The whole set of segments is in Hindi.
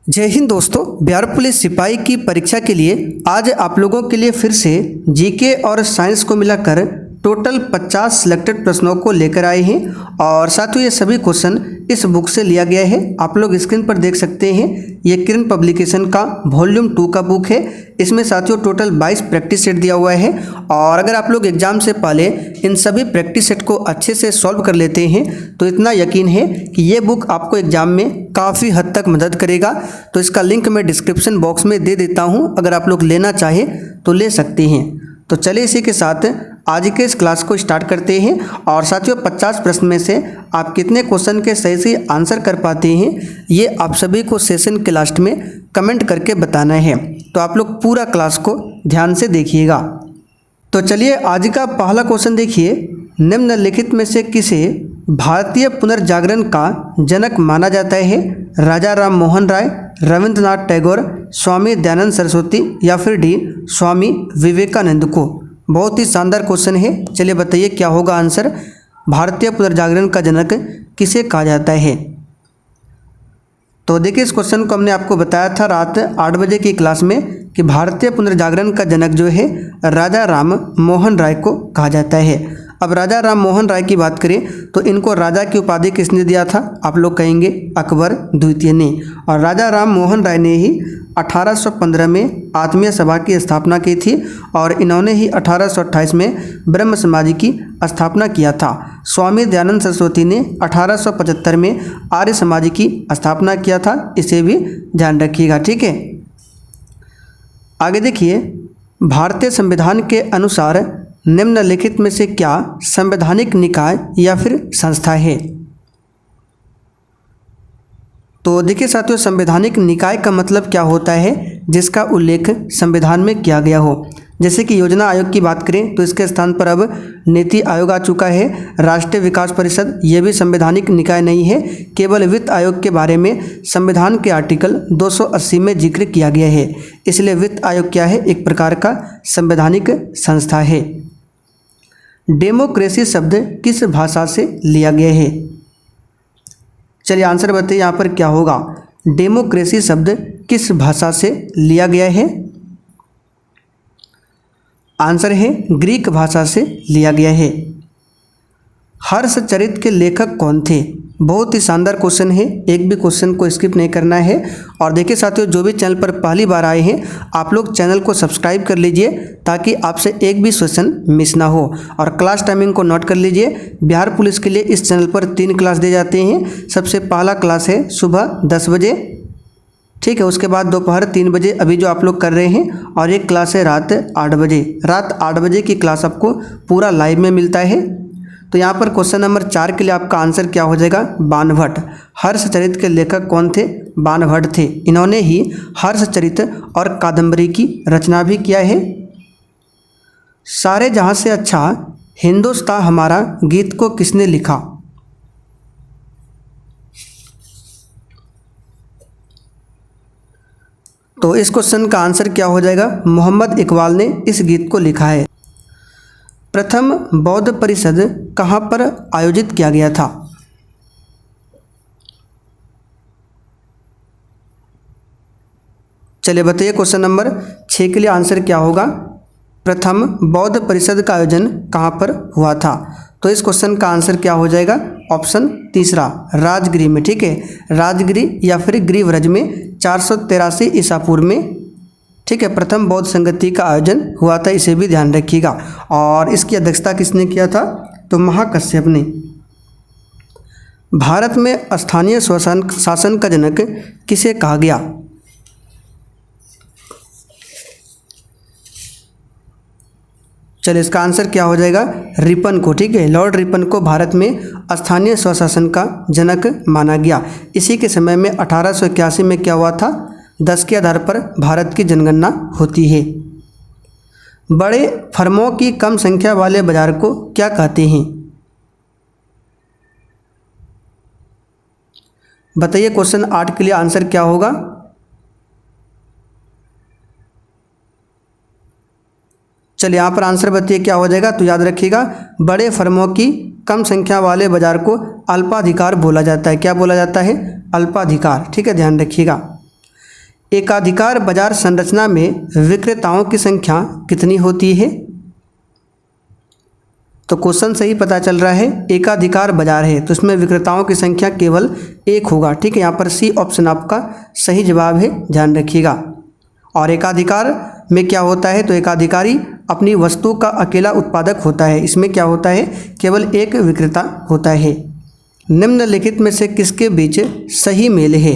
जय हिंद दोस्तों। बिहार पुलिस सिपाही की परीक्षा के लिए आज आप लोगों के लिए फिर से जीके और साइंस को मिलाकर टोटल 50 सिलेक्टेड प्रश्नों को लेकर आए हैं और साथियों ये सभी क्वेश्चन इस बुक से लिया गया है। आप लोग स्क्रीन पर देख सकते हैं, ये किरण पब्लिकेशन का वॉल्यूम 2 का बुक है। इसमें साथियों टोटल 22 प्रैक्टिस सेट दिया हुआ है और अगर आप लोग एग्जाम से पहले इन सभी प्रैक्टिस सेट को अच्छे से सॉल्व कर लेते हैं तो इतना यकीन है कि ये बुक आपको एग्जाम में काफ़ी हद तक मदद करेगा। तो इसका लिंक मैं डिस्क्रिप्शन बॉक्स में दे देता हूँ, अगर आप लोग लेना चाहें तो ले सकते हैं। तो चलिए इसी के साथ आज के इस क्लास को स्टार्ट करते हैं और साथियों 50 प्रश्न में से आप कितने क्वेश्चन के सही से आंसर कर पाते हैं ये आप सभी को सेशन के लास्ट में कमेंट करके बताना है। तो आप लोग पूरा क्लास को ध्यान से देखिएगा। तो चलिए आज का पहला क्वेश्चन देखिए, निम्नलिखित में से किसे भारतीय पुनर्जागरण का जनक माना जाता है? राजा राम मोहन राय, रविंद्रनाथ टैगोर, स्वामी दयानंद सरस्वती या फिर डी स्वामी विवेकानंद को। बहुत ही शानदार क्वेश्चन है। चलिए बताइए क्या होगा आंसर। भारतीय पुनर्जागरण का जनक किसे कहा जाता है? तो देखिए इस क्वेश्चन को हमने आपको बताया था रात 8 बजे की क्लास में कि भारतीय पुनर्जागरण का जनक जो है राजा राम मोहन राय को कहा जाता है। अब राजा राम मोहन राय की बात करें तो इनको राजा की उपाधि किसने दिया था? आप लोग कहेंगे अकबर द्वितीय ने। और राजा राम मोहन राय ने ही 1815 में आत्मीय सभा की स्थापना की थी और इन्होंने ही 1828 में ब्रह्म समाज की स्थापना किया था। स्वामी दयानंद सरस्वती ने 1875 में आर्य समाज की स्थापना किया था, इसे भी ध्यान रखिएगा, ठीक है। आगे देखिए, भारतीय संविधान के अनुसार निम्नलिखित में से क्या संवैधानिक निकाय या फिर संस्था है? तो देखिए साथियों, संवैधानिक निकाय का मतलब क्या होता है? जिसका उल्लेख संविधान में किया गया हो। जैसे कि योजना आयोग की बात करें तो इसके स्थान पर अब नीति आयोग आ चुका है। राष्ट्रीय विकास परिषद ये भी संवैधानिक निकाय नहीं है। केवल वित्त आयोग के बारे में संविधान के आर्टिकल 280 में जिक्र किया गया है, इसलिए वित्त आयोग क्या है? एक प्रकार का संवैधानिक संस्था है। डेमोक्रेसी शब्द किस भाषा से लिया गया है? चलिए आंसर बताइए यहाँ पर क्या होगा। डेमोक्रेसी शब्द किस भाषा से लिया गया है? आंसर है ग्रीक भाषा से लिया गया है। हर्षचरित के लेखक कौन थे? बहुत ही शानदार क्वेश्चन है, एक भी क्वेश्चन को स्किप नहीं करना है। और देखिए साथियों, जो भी चैनल पर पहली बार आए हैं आप लोग चैनल को सब्सक्राइब कर लीजिए ताकि आपसे एक भी क्वेश्चन मिस ना हो। और क्लास टाइमिंग को नोट कर लीजिए, बिहार पुलिस के लिए इस चैनल पर 3 क्लास दिए जाते हैं। सबसे पहला क्लास है सुबह 10 बजे, ठीक है। उसके बाद दोपहर 3 बजे अभी जो आप लोग कर रहे हैं, और एक क्लास है रात 8 बजे। रात 8 बजे की क्लास आपको पूरा लाइव में मिलता है। तो यहाँ पर क्वेश्चन नंबर 4 के लिए आपका आंसर क्या हो जाएगा? बाणभट्ट। हर्षचरित के लेखक कौन थे? बाणभट्ट थे। इन्होंने ही हर्षचरित और कादम्बरी की रचना भी किया है। सारे जहाँ से अच्छा हिंदुस्तान हमारा गीत को किसने लिखा? तो इस क्वेश्चन का आंसर क्या हो जाएगा? मोहम्मद इकबाल ने इस गीत को लिखा है। प्रथम बौद्ध परिषद कहाँ पर आयोजित किया गया था? चलिए बताइए क्वेश्चन नंबर 6 के लिए आंसर क्या होगा। प्रथम बौद्ध परिषद का आयोजन कहाँ पर हुआ था? तो इस क्वेश्चन का आंसर क्या हो जाएगा? ऑप्शन तीसरा, राजगिरी में, ठीक है। राजगिरी या फिर गिरिव्रज में 483 ईसा पूर्व में, ठीक है, प्रथम बौद्ध संगति का आयोजन हुआ था, इसे भी ध्यान रखिएगा। और इसकी अध्यक्षता किसने किया था? तो महाकश्यप ने। भारत में स्थानीय शासन का जनक किसे कहा गया? चलिए इसका आंसर क्या हो जाएगा? रिपन को, ठीक है। लॉर्ड रिपन को भारत में स्थानीय स्वशासन का जनक माना गया। इसी के समय में 1881 में क्या हुआ था? 10 के आधार पर भारत की जनगणना होती है। बड़े फर्मों की कम संख्या वाले बाजार को क्या कहते हैं? बताइए क्वेश्चन 8 के लिए आंसर क्या होगा? चलिए यहाँ पर आंसर बताइए क्या हो जाएगा। तो याद रखिएगा, बड़े फर्मों की कम संख्या वाले बाजार को अल्पाधिकार बोला जाता है। क्या बोला जाता है? अल्पाधिकार, ठीक है, ध्यान रखिएगा। एकाधिकार बाजार संरचना में विक्रेताओं की संख्या कितनी होती है? तो क्वेश्चन से ही पता चल रहा है एकाधिकार बाजार है तो इसमें विक्रेताओं की संख्या केवल एक होगा। ठीक है, यहाँ पर सी ऑप्शन आपका सही जवाब है, ध्यान रखिएगा। और एकाधिकार में क्या होता है? तो एकाधिकारी अपनी वस्तु का अकेला उत्पादक होता है। इसमें क्या होता है? केवल एक विक्रेता होता है। निम्नलिखित में से किसके बीच सही मेल है?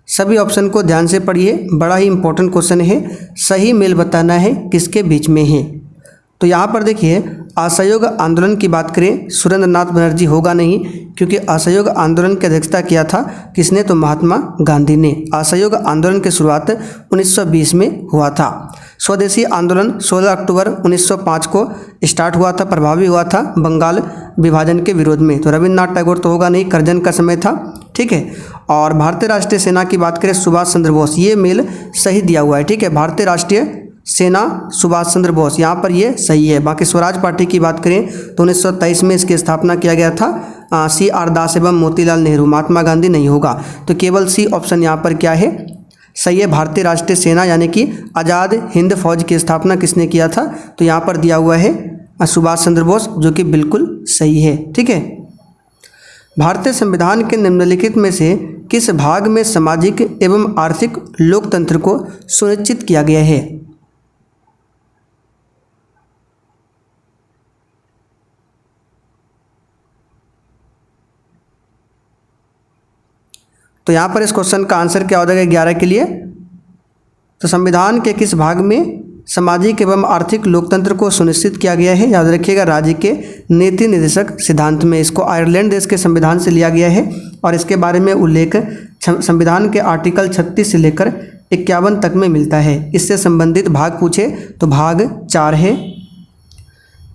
सभी ऑप्शन को ध्यान से पढ़िए, बड़ा ही इंपॉर्टेंट क्वेश्चन है। सही मेल बताना है किसके बीच में है। तो यहाँ पर देखिए, असहयोग आंदोलन की बात करें, सुरेंद्र नाथ बनर्जी होगा नहीं, क्योंकि असहयोग आंदोलन की अध्यक्षता किया था किसने? तो महात्मा गांधी ने। असहयोग आंदोलन की शुरुआत 1920 में हुआ था। स्वदेशी आंदोलन 16 अक्टूबर 1905 को स्टार्ट हुआ था, प्रभावी हुआ था बंगाल विभाजन के विरोध में। तो रविन्द्रनाथ टैगोर तो होगा नहीं, करजन का समय था। ठीक है, और भारतीय राष्ट्रीय सेना की बात करें, सुभाष चंद्र बोस, ये मेल सही दिया हुआ है। ठीक है, भारतीय राष्ट्रीय सेना सुभाष चंद्र बोस, यहाँ पर ये सही है। बाकी स्वराज पार्टी की बात करें तो 1923 में इसकी स्थापना किया गया था। CR दास एवं मोतीलाल नेहरू, महात्मा गांधी नहीं होगा। तो केवल सी ऑप्शन यहाँ पर क्या है? सही है। भारतीय राष्ट्रीय सेना यानी कि आज़ाद हिंद फौज की स्थापना किसने किया था? तो यहाँ पर दिया हुआ है सुभाष चंद्र बोस, जो कि बिल्कुल सही है। ठीक है, भारतीय संविधान के निम्नलिखित में से किस भाग में सामाजिक एवं आर्थिक लोकतंत्र को सुनिश्चित किया गया है? तो यहाँ पर इस क्वेश्चन का आंसर क्या हो जाएगा 11 के लिए? तो संविधान के किस भाग में सामाजिक एवं आर्थिक लोकतंत्र को सुनिश्चित किया गया है? याद रखिएगा, राज्य के नीति निर्देशक सिद्धांत में। इसको आयरलैंड देश के संविधान से लिया गया है और इसके बारे में उल्लेख संविधान के आर्टिकल 36 से लेकर 51 तक में मिलता है। इससे संबंधित भाग पूछे तो भाग 4 है।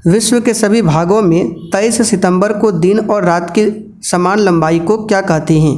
विश्व के सभी भागों में 23 सितंबर को दिन और रात की समान लंबाई को क्या कहते हैं?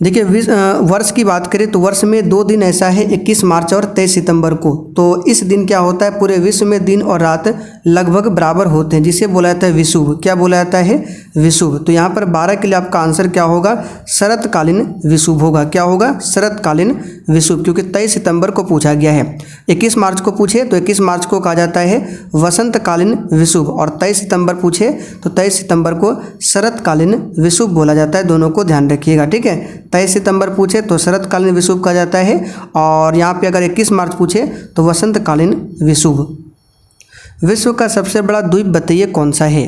देखिए, वर्ष की बात करें तो वर्ष में 2 दिन ऐसा है, 21 मार्च और 23 सितंबर को। तो इस दिन क्या होता है? पूरे विश्व में दिन और रात लगभग बराबर होते हैं, जिसे बोला जाता है विषुव। क्या बोला जाता है? विषुव। तो यहाँ पर 12 के लिए आपका आंसर क्या होगा? शरतकालीन विषुव होगा। क्या होगा? शरतकालीन विषुव, क्योंकि 23 सितंबर को पूछा गया है। 21 मार्च को पूछे तो 21 मार्च को कहा जाता है वसंतकालीन विषुव, और 23 सितंबर पूछे तो 23 सितंबर को शरतकालीन विषुव बोला जाता है। दोनों को ध्यान रखिएगा। ठीक है, 23 सितंबर पूछे तो शरतकालीन विषुव कहा जाता है, और यहाँ पे अगर 21 मार्च पूछे तो वसंतकालीन विषुव। विश्व का सबसे बड़ा द्वीप बताइए कौन सा है?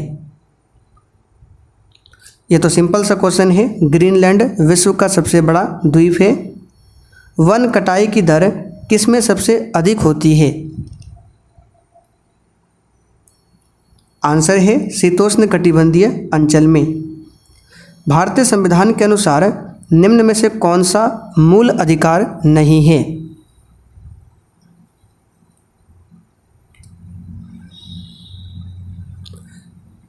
ये तो सिंपल सा क्वेश्चन है, ग्रीनलैंड विश्व का सबसे बड़ा द्वीप है। वन कटाई की दर किसमें सबसे अधिक होती है? आंसर है शीतोष्ण कटिबंधीय अंचल में। भारतीय संविधान के अनुसार निम्न में से कौन सा मूल अधिकार नहीं है?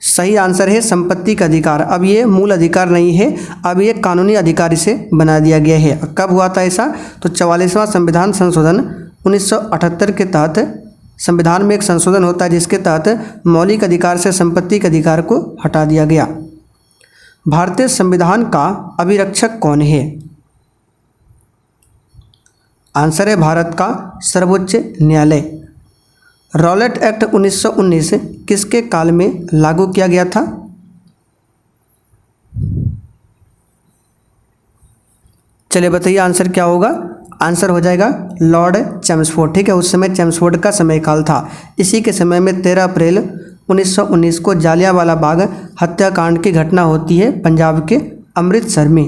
सही आंसर है संपत्ति का अधिकार। अब ये मूल अधिकार नहीं है, अब ये कानूनी अधिकार इसे बना दिया गया है। कब हुआ था ऐसा? तो 44वां संविधान संशोधन 1978 के तहत संविधान में एक संशोधन होता है जिसके तहत मौलिक अधिकार से संपत्ति के अधिकार को हटा दिया गया। भारतीय संविधान का अभिरक्षक कौन है? आंसर है भारत का सर्वोच्च न्यायालय। रॉलेट एक्ट 1919 किसके काल में लागू किया गया था? चलिए बताइए आंसर क्या होगा? आंसर हो जाएगा लॉर्ड चैम्सफोर्ड। ठीक है, उस समय चैम्सफोर्ड का समय काल था। इसी के समय में 13 अप्रैल 1919 को जालियांवाला बाग हत्याकांड की घटना होती है पंजाब के अमृतसर में।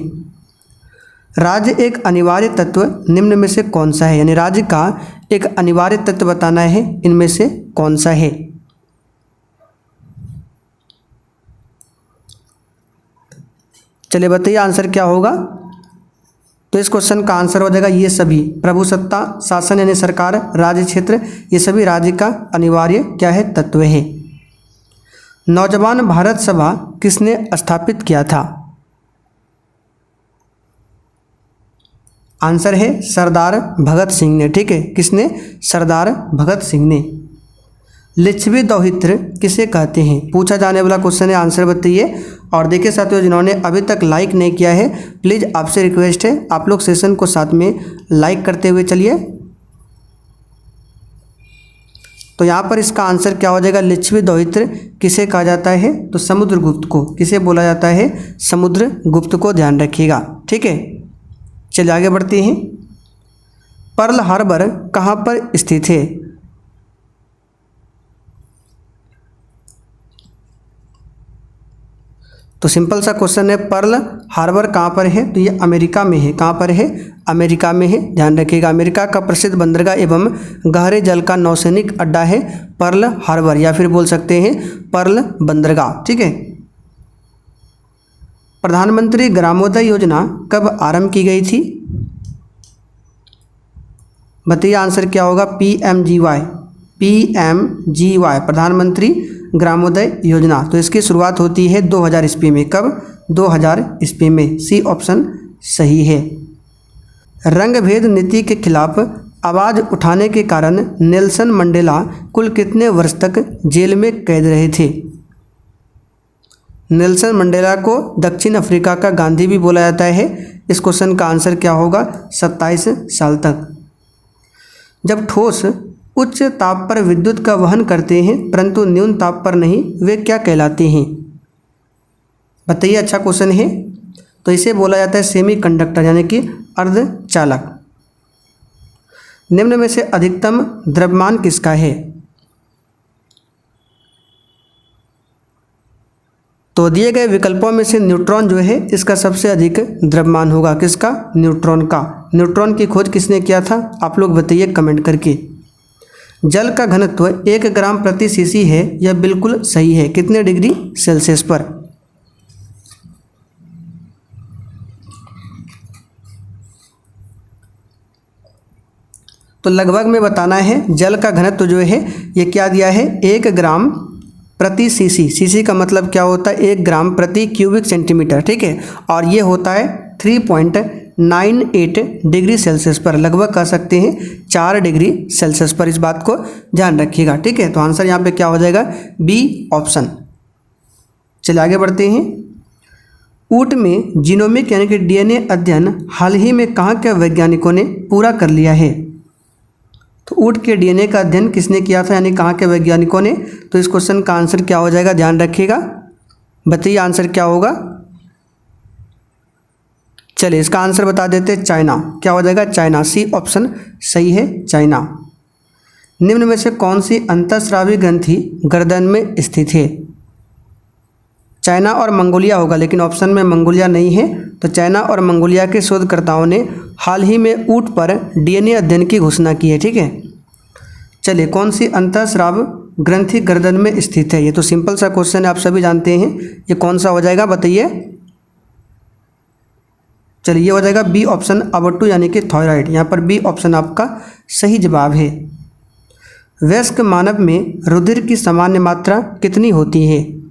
राज्य एक अनिवार्य तत्व निम्न में से कौन सा है? यानी राज्य का एक अनिवार्य तत्व बताना है, इनमें से कौन सा है? चलिए बताइए आंसर क्या होगा? तो इस क्वेश्चन का आंसर हो जाएगा ये सभी। प्रभुसत्ता, शासन यानी सरकार, राज्य क्षेत्र, ये सभी राज्य का अनिवार्य क्या है? तत्व है। नौजवान भारत सभा किसने स्थापित किया था? आंसर है सरदार भगत सिंह ने। ठीक है, किसने? सरदार भगत सिंह ने। लिच्छवी दोहित्र किसे कहते हैं, पूछा जाने वाला क्वेश्चन है। आंसर बताइए। और देखिए साथियों, जिन्होंने अभी तक लाइक नहीं किया है, प्लीज़ आपसे रिक्वेस्ट है आप लोग सेशन को साथ में लाइक करते हुए चलिए। तो यहाँ पर इसका आंसर क्या हो जाएगा, लिच्छवी दोहित्र किसे कहा जाता है, तो समुद्रगुप्त को। किसे बोला जाता है, समुद्रगुप्त को, ध्यान रखिएगा। ठीक है, चलिए आगे बढ़ते हैं। पर्ल हार्बर कहाँ पर स्थित है, तो सिंपल सा क्वेश्चन है, पर्ल हार्बर कहाँ पर है, तो ये अमेरिका में है। कहाँ पर है, अमेरिका में है, ध्यान रखिएगा। अमेरिका का प्रसिद्ध बंदरगाह एवं गहरे जल का नौसैनिक अड्डा है पर्ल हार्बर, या फिर बोल सकते हैं पर्ल बंदरगाह। ठीक है। प्रधानमंत्री ग्रामोदय योजना कब आरंभ की गई थी, बताइए आंसर क्या होगा, PMGY, प्रधानमंत्री ग्रामोदय योजना। तो इसकी शुरुआत होती है 2000 ईस्वी में। कब, 2000 ईस्वी में। सी ऑप्शन सही है। रंग भेद नीति के खिलाफ आवाज़ उठाने के कारण नेल्सन मंडेला कुल कितने वर्ष तक जेल में कैद रहे थे। नेल्सन मंडेला को दक्षिण अफ्रीका का गांधी भी बोला जाता है। इस क्वेश्चन का आंसर क्या होगा, 27 साल तक। जब ठोस उच्च ताप पर विद्युत का वहन करते हैं परंतु न्यून ताप पर नहीं, वे क्या कहलाते हैं, बताइए। अच्छा क्वेश्चन है। तो इसे बोला जाता है सेमीकंडक्टर, यानी कि अर्धचालक। निम्न में से अधिकतम द्रव्यमान किसका है, तो दिए गए विकल्पों में से न्यूट्रॉन जो है इसका सबसे अधिक द्रव्यमान होगा। किसका, न्यूट्रॉन का। न्यूट्रॉन की खोज किसने किया था, आप लोग बताइए कमेंट करके। जल का घनत्व 1 ग्राम प्रति सीसी है, यह बिल्कुल सही है। कितने डिग्री सेल्सियस पर, तो लगभग में बताना है। जल का घनत्व जो है ये क्या दिया है, 1 ग्राम प्रति सीसी। सीसी का मतलब क्या होता है, 1 ग्राम प्रति क्यूबिक सेंटीमीटर। ठीक है, और ये होता है 3.98 डिग्री सेल्सियस पर, लगभग कह सकते हैं 4 डिग्री सेल्सियस पर। इस बात को ध्यान रखिएगा। ठीक है, तो आंसर यहाँ पे क्या हो जाएगा, बी ऑप्शन। चलिए आगे बढ़ते हैं। ऊँट में जीनोमिक यानी कि DNA अध्ययन हाल ही में कहाँ के वैज्ञानिकों ने पूरा कर लिया है, तो ऊँट के DNA का अध्ययन किसने किया था, यानी कहाँ के वैज्ञानिकों ने। तो इस क्वेश्चन का आंसर क्या हो जाएगा, ध्यान रखिएगा, बताइए आंसर क्या होगा। चलिए इसका आंसर बता देते हैं, चाइना। क्या हो जाएगा, चाइना। सी ऑप्शन सही है, चाइना। निम्न में से कौन सी अंतःस्रावी ग्रंथि गर्दन में स्थित है, चाइना और मंगोलिया होगा, लेकिन ऑप्शन में मंगोलिया नहीं है। तो चाइना और मंगोलिया के शोधकर्ताओं ने हाल ही में ऊँट पर DNA अध्ययन की घोषणा की है। ठीक है, चलिए कौन सी अंतःस्राव ग्रंथि गर्दन में स्थित है, ये तो सिंपल सा क्वेश्चन है, आप सभी जानते हैं। ये कौन सा हो जाएगा, बताइए। चलिए ये हो जाएगा बी ऑप्शन, अबट्टू यानी कि थायराइड। यहाँ पर बी ऑप्शन आपका सही जवाब है। वयस्क मानव में रुधिर की सामान्य मात्रा कितनी होती है,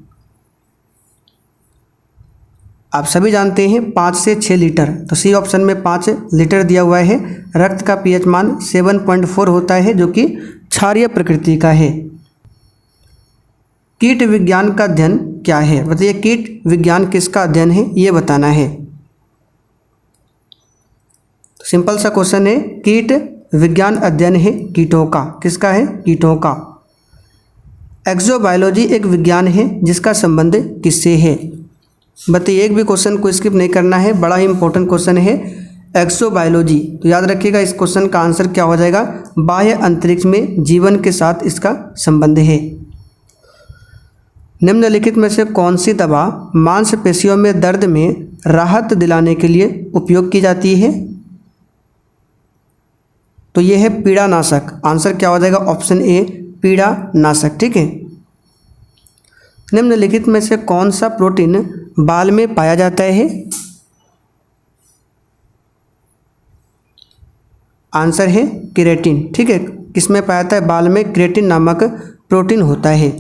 आप सभी जानते हैं 5 से 6 लीटर। तो सी ऑप्शन में 5 लीटर दिया हुआ है। रक्त का pH मान 7.4 होता है, जो कि क्षारीय प्रकृति का है। कीट विज्ञान का अध्ययन क्या है, बताइए। कीट विज्ञान किसका अध्ययन है, ये बताना है। सिंपल सा क्वेश्चन है, कीट विज्ञान अध्ययन है कीटों का। किसका है, कीटों का। एक्सोबायोलॉजी एक विज्ञान है जिसका संबंध किससे है, बताइए। एक भी क्वेश्चन को स्किप नहीं करना है, बड़ा ही इंपॉर्टेंट क्वेश्चन है एक्सोबायोलॉजी। तो याद रखिएगा इस क्वेश्चन का आंसर क्या हो जाएगा, बाह्य अंतरिक्ष में जीवन के साथ इसका संबंध है। निम्नलिखित में से कौन सी दवा मांसपेशियों में दर्द में राहत दिलाने के लिए उपयोग की जाती है, तो यह है पीड़ानाशक। आंसर क्या हो जाएगा, ऑप्शन ए, पीड़ानाशक। ठीक है। निम्नलिखित में से कौन सा प्रोटीन बाल में पाया जाता है, आंसर है केराटिन। ठीक है, किसमें पाया जाता है, बाल में केराटिन नामक प्रोटीन होता है।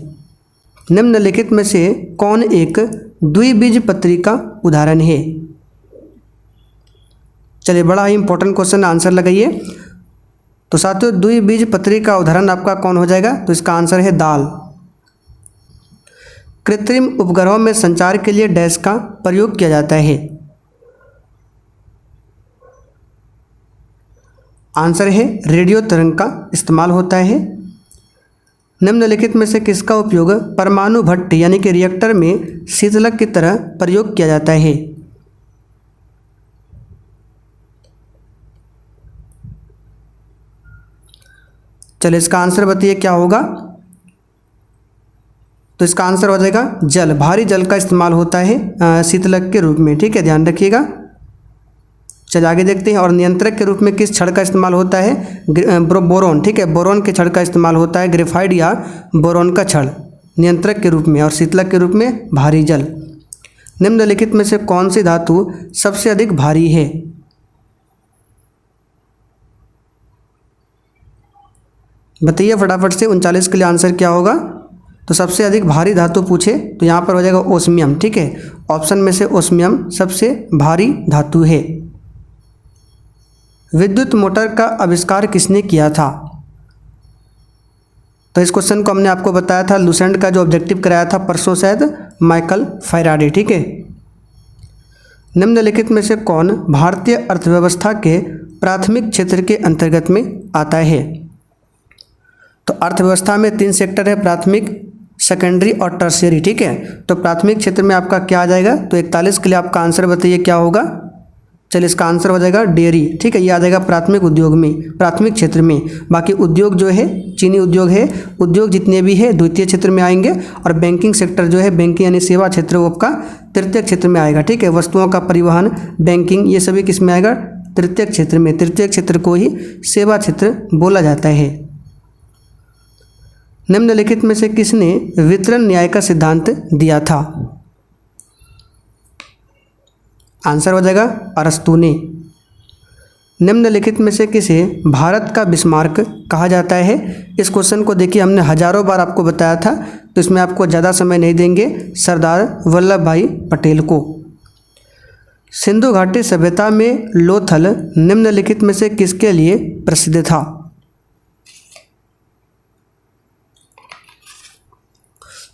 निम्नलिखित में से कौन एक द्विबीजपत्री का उदाहरण है, चलिए बड़ा ही इंपॉर्टेंट क्वेश्चन, आंसर लगाइए। तो साथियों द्विबीजपत्री का उदाहरण आपका कौन हो जाएगा? तो इसका आंसर है दाल। कृत्रिम उपग्रहों में संचार के लिए डैश का प्रयोग किया जाता है। आंसर है रेडियो तरंग का इस्तेमाल होता है। निम्नलिखित में से किसका उपयोग परमाणु भट्टी यानी कि रिएक्टर में शीतलक की तरह प्रयोग किया जाता है? चलिए इसका आंसर बताइए क्या होगा? तो इसका आंसर हो जाएगा जल। भारी जल का इस्तेमाल होता है शीतलक के रूप में, ठीक है, ध्यान रखिएगा। चलिए आगे देखते हैं। और नियंत्रक के रूप में किस छड़ का इस्तेमाल होता है? बोरोन, ठीक है, बोरोन के छड़ का इस्तेमाल होता है, ग्रेफाइट या बोरोन का छड़ नियंत्रक के रूप में। और शीतलक के रूप में भारी जल। निम्नलिखित में से कौन सी धातु सबसे अधिक भारी है? बताइए फटाफट से। 39 के लिए आंसर क्या होगा? तो सबसे अधिक भारी धातु पूछे तो यहाँ पर हो जाएगा ओस्मियम, ठीक है, ऑप्शन में से ओस्मियम सबसे भारी धातु है। विद्युत मोटर का आविष्कार किसने किया था? तो इस क्वेश्चन को हमने आपको बताया था, लुसेंट का जो ऑब्जेक्टिव कराया था परसों शायद, माइकल फैराडे, ठीक है। निम्नलिखित में से कौन भारतीय अर्थव्यवस्था के प्राथमिक क्षेत्र के अंतर्गत में आता है? तो अर्थव्यवस्था में 3 सेक्टर है, प्राथमिक, सेकेंडरी और टर्शियरी, ठीक है। तो प्राथमिक क्षेत्र में आपका क्या आ जाएगा? तो 41 के लिए आपका आंसर बताइए क्या होगा? चलिए इसका आंसर हो जाएगा डेयरी, ठीक है, ये आ जाएगा प्राथमिक उद्योग में, प्राथमिक क्षेत्र में। बाकी उद्योग जो है चीनी उद्योग है, उद्योग जितने भी है द्वितीय क्षेत्र में आएंगे। और बैंकिंग सेक्टर जो है, बैंकिंग यानी सेवा क्षेत्र, वो आपका तृतीय क्षेत्र में आएगा, ठीक है। वस्तुओं का परिवहन, बैंकिंग, ये सभी किस में आएगा? तृतीय क्षेत्र में। तृतीय क्षेत्र को ही सेवा क्षेत्र बोला जाता है। निम्नलिखित में से किसने वितरण न्याय का सिद्धांत दिया था? आंसर हो जाएगा अरस्तू ने। निम्नलिखित में से किसे भारत का बिस्मार्क कहा जाता है? इस क्वेश्चन को देखिए, हमने हजारों बार आपको बताया था, तो इसमें आपको ज़्यादा समय नहीं देंगे। सरदार वल्लभ भाई पटेल को। सिंधु घाटी सभ्यता में लोथल निम्नलिखित में से किसके लिए प्रसिद्ध था?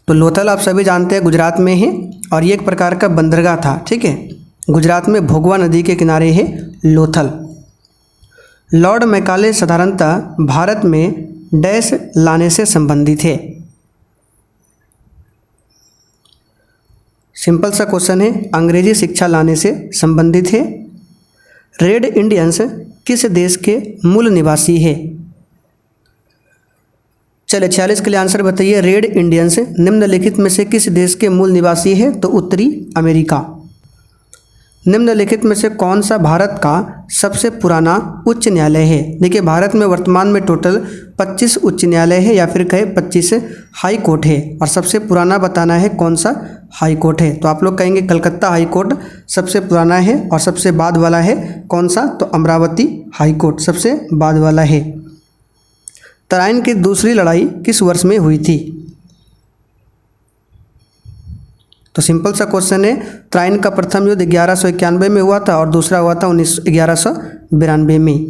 तो लोथल आप सभी जानते हैं गुजरात में है, और ये एक प्रकार का बंदरगाह था, ठीक है। गुजरात में भोगवा नदी के किनारे है लोथल। लॉर्ड मैकाले साधारणतः भारत में डैश लाने से संबंधित है। सिंपल सा क्वेश्चन है, अंग्रेजी शिक्षा लाने से संबंधित है। रेड इंडियंस किस देश के मूल निवासी है? चलिए 46 के लिए आंसर बताइए। रेड इंडियंस निम्नलिखित में से किस देश के मूल निवासी है? तो उत्तरी अमेरिका। निम्नलिखित में से कौन सा भारत का सबसे पुराना उच्च न्यायालय है? देखिए भारत में वर्तमान में टोटल 25 उच्च न्यायालय है, या फिर कहे 25 हाई कोर्ट है। और सबसे पुराना बताना है कौन सा हाई कोर्ट है। तो आप लोग कहेंगे कलकत्ता हाई कोर्ट सबसे पुराना है, और सबसे बाद वाला है कौन सा? तो अमरावती हाई कोर्ट सबसे बाद वाला है। तराइन की दूसरी लड़ाई किस वर्ष में हुई थी? तो सिंपल सा क्वेश्चन है, तराइन का प्रथम युद्ध 1191 में हुआ था, और दूसरा हुआ था 1192 में।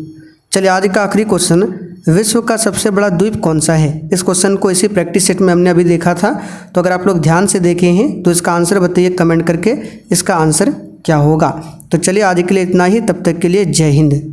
चलिए आज का आखिरी क्वेश्चन, विश्व का सबसे बड़ा द्वीप कौन सा है? इस क्वेश्चन को इसी प्रैक्टिस सेट में हमने अभी देखा था, तो अगर आप लोग ध्यान से देखे हैं तो इसका आंसर बताइए कमेंट करके, इसका आंसर क्या होगा। तो चलिए आज के लिए इतना ही, तब तक के लिए जय हिंद।